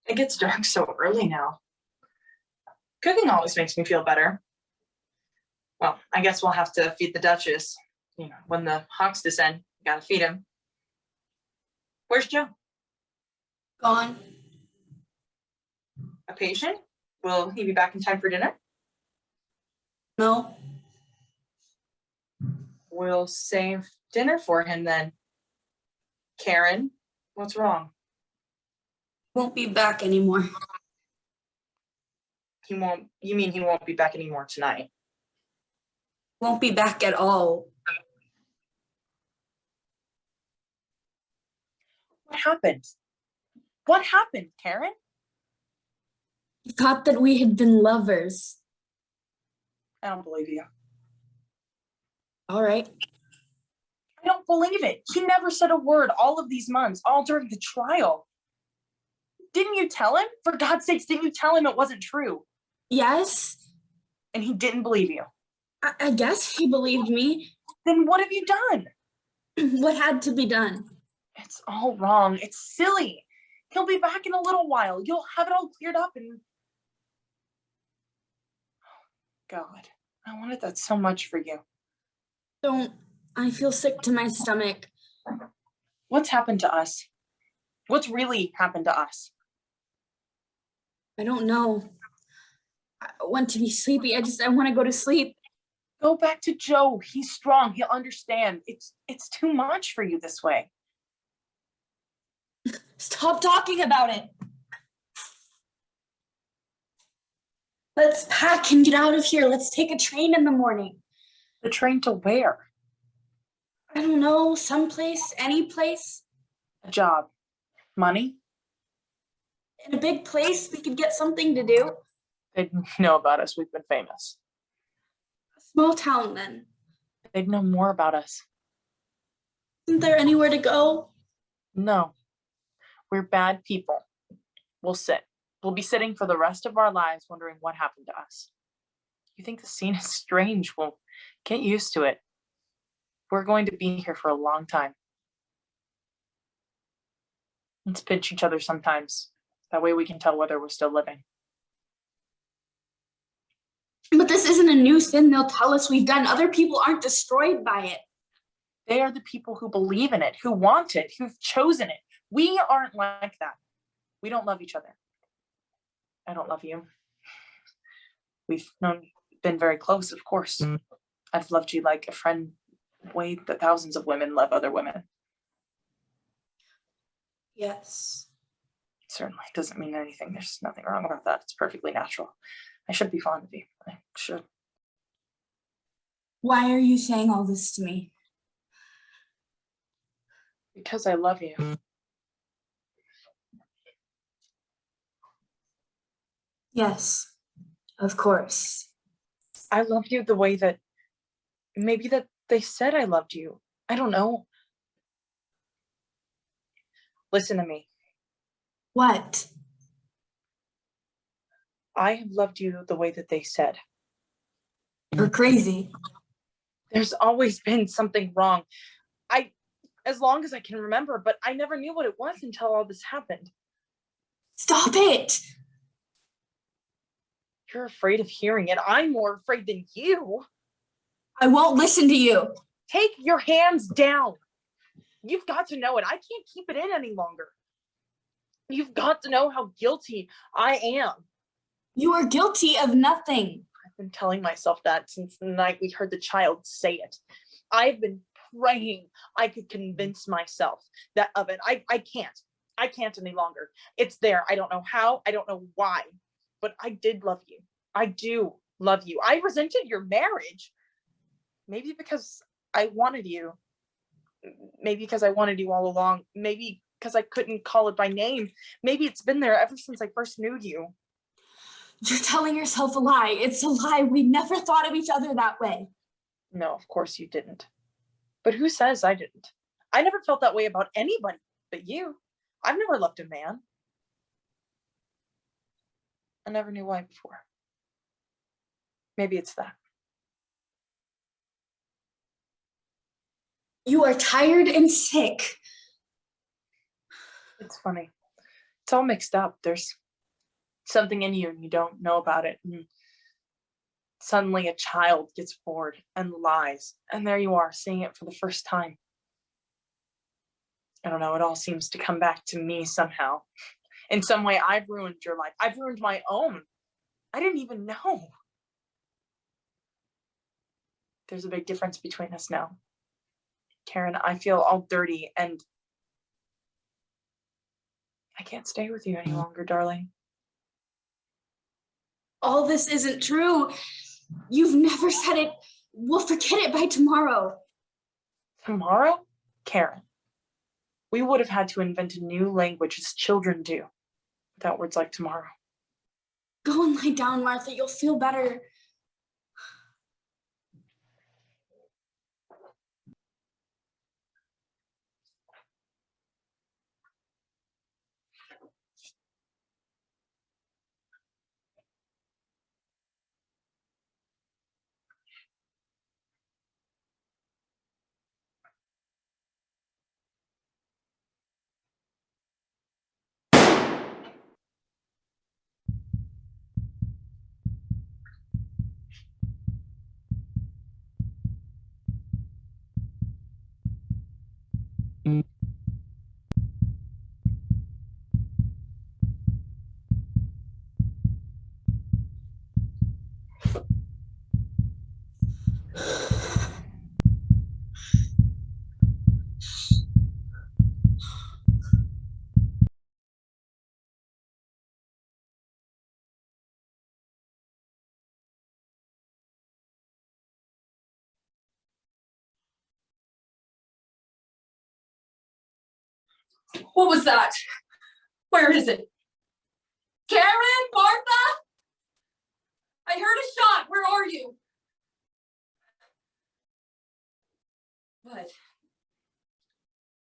It gets dark so early now. Cooking always makes me feel better. Well, I guess we'll have to feed the Duchess. When the hawks descend, gotta feed him. Where's Joe? Gone. A patient? Will he be back in time for dinner? No. We'll save dinner for him then. Karen, what's wrong? Won't be back anymore. You mean he won't be back anymore tonight? Won't be back at all. What happened? What happened, Karen? He thought that we had been lovers. I don't believe you. All right. I don't believe it. He never said a word all of these months, all during the trial. Didn't you tell him? For God's sakes, didn't you tell him it wasn't true? Yes. And he didn't believe you. I guess he believed me. Then what have you done? What had to be done? It's all wrong. It's silly. He'll be back in a little while. You'll have it all cleared up and... God, I wanted that so much for you. Don't. I feel sick to my stomach. What's happened to us? What's really happened to us? I don't know. I want to be sleepy. I want to go to sleep. Go back to Joe. He's strong. He'll understand. It's too much for you this way. Stop talking about it. Let's pack and get out of here. Let's take a train in the morning. The train to where? I don't know. Someplace, any place. A job. Money? In a big place, we could get something to do. They'd know about us. We've been famous. A small town, then. They'd know more about us. Isn't there anywhere to go? No. We're bad people. We'll sit. We'll be sitting for the rest of our lives wondering what happened to us. You think the scene is strange? Well, get used to it. We're going to be here for a long time. Let's pinch each other sometimes. That way we can tell whether we're still living. But this isn't a new sin they'll tell us we've done. Other people aren't destroyed by it. They are the people who believe in it, who want it, who've chosen it. We aren't like that. We don't love each other. I don't love you. We've been very close, of course. I've loved you like a friend, way that thousands of women love other women. Yes. Certainly doesn't mean anything. There's nothing wrong about that. It's perfectly natural. I should be fond of you. I should. Why are you saying all this to me? Because I love you. Yes, of course. I love you the way that maybe that they said I loved you. I don't know. Listen to me. What? I have loved you the way that they said. You're crazy. There's always been something wrong. As long as I can remember, but I never knew what it was until all this happened. Stop it! You're afraid of hearing it. I'm more afraid than you. I won't listen to you. Take your hands down. You've got to know it. I can't keep it in any longer. You've got to know how guilty I am. You are guilty of nothing. I've been telling myself that since the night we heard the child say it. I've been praying I could convince myself that of it. I can't. I can't any longer. It's there. I don't know how. I don't know why. But I did love you. I do love you. I resented your marriage. Maybe because I wanted you. Maybe because I wanted you all along. Maybe because I couldn't call it by name. Maybe it's been there ever since I first knew you. You're telling yourself a lie. It's a lie. We never thought of each other that way. No, of course you didn't. But who says I didn't? I never felt that way about anybody but you. I've never loved a man. I never knew why before. Maybe it's that. You are tired and sick. It's funny. It's all mixed up. There's something in you and you don't know about it. And suddenly a child gets bored and lies. And there you are, seeing it for the first time. I don't know, it all seems to come back to me somehow. In some way, I've ruined your life. I've ruined my own. I didn't even know. There's a big difference between us now. Karen, I feel all dirty and I can't stay with you any longer, darling. All this isn't true. You've never said it. We'll forget it by tomorrow. Tomorrow? Karen, we would have had to invent a new language as children do without words like tomorrow. Go and lie down, Martha. You'll feel better. What was that? Where is it? Karen? Martha? I heard a shot. Where are you?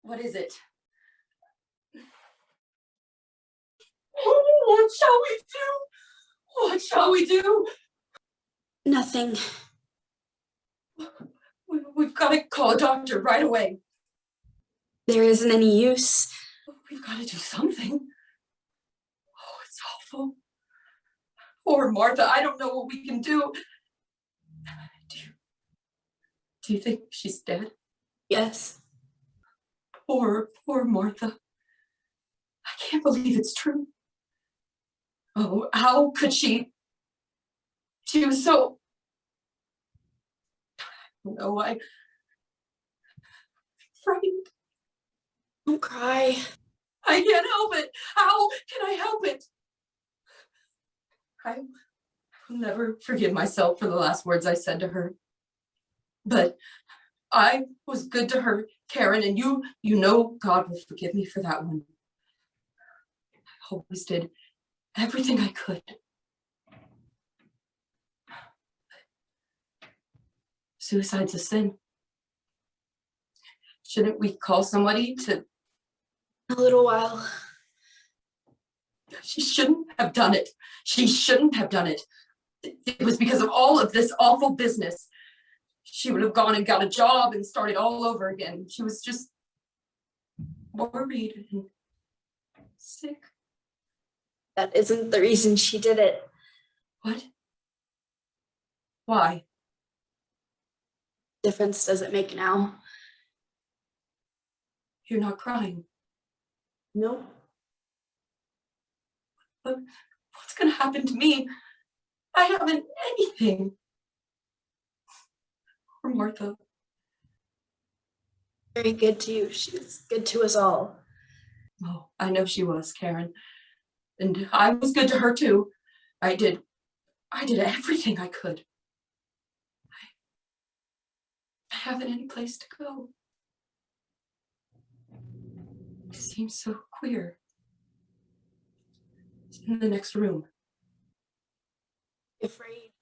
What is it? What shall we do? What shall we do? Nothing. We've got to call a doctor right away. There isn't any use. We've got to do something. Oh, it's awful. Poor Martha, I don't know what we can do. Do you think she's dead? Yes. Poor Martha. I can't believe it's true. Oh, how could she? She was so... No, I'm frightened. Don't cry. I can't help it. How can I help it? I will never forgive myself for the last words I said to her. But I was good to her, Karen, and you know God will forgive me for that one. I always did everything I could. Suicide's a sin. Shouldn't we call somebody to... A little while. She shouldn't have done it. She shouldn't have done it. It was because of all of this awful business. She would have gone and got a job and started all over again. She was just worried and sick. That isn't the reason she did it. What? Why? Difference does it make now? You're not crying. No. But what's going to happen to me? I haven't anything. Poor Martha. Very good to you. She was good to us all. Oh, I know she was, Karen. And I was good to her too. I did everything I could. I haven't any place to go. It seems so queer. It's in the next room. Afraid.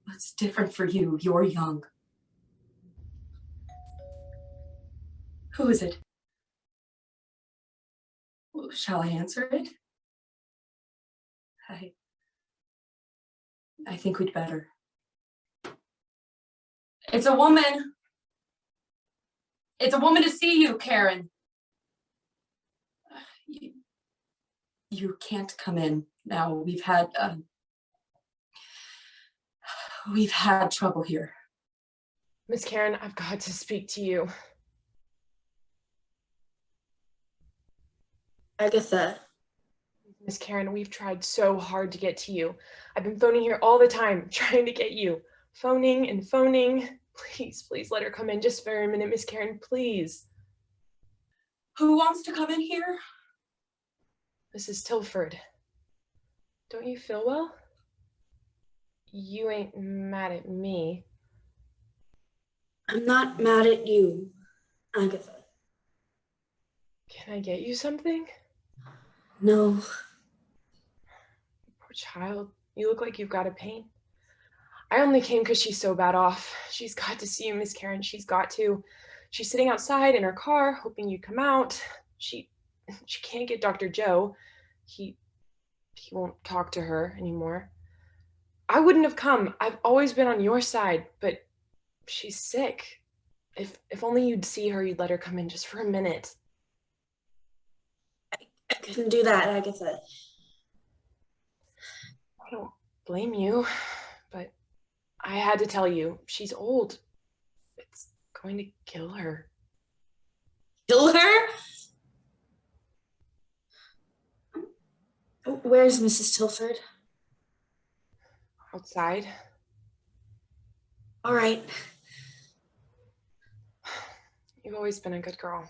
What's different for you? You're young. Who is it? Well, shall I answer it? I think we'd better. It's a woman. It's a woman to see you, Karen. you can't come in now. We've had trouble here. Miss Karen, I've got to speak to you. Agatha, Miss Karen, we've tried so hard to get to you. I've been phoning here all the time, trying to get you. Phoning and phoning. Please, please let her come in just for a minute, Miss Karen, please. Who wants to come in here? Mrs. Tilford. Don't you feel well? You ain't mad at me. I'm not mad at you, Agatha. Can I get you something? No, Poor child, you look like you've got a pain. I only came because she's so bad off. She's got to see you, Miss Karen. She's got to. She's sitting outside in her car, hoping you'd come out. She can't get Dr. Joe. He won't talk to her anymore. I wouldn't have come. I've always been on your side, but she's sick. If only you'd see her, you'd let her come in just for a minute. I couldn't do that, Agatha. I don't blame you, but I had to tell you, she's old. It's going to kill her. Kill her? Where's Mrs. Tilford? Outside. All right. You've always been a good girl.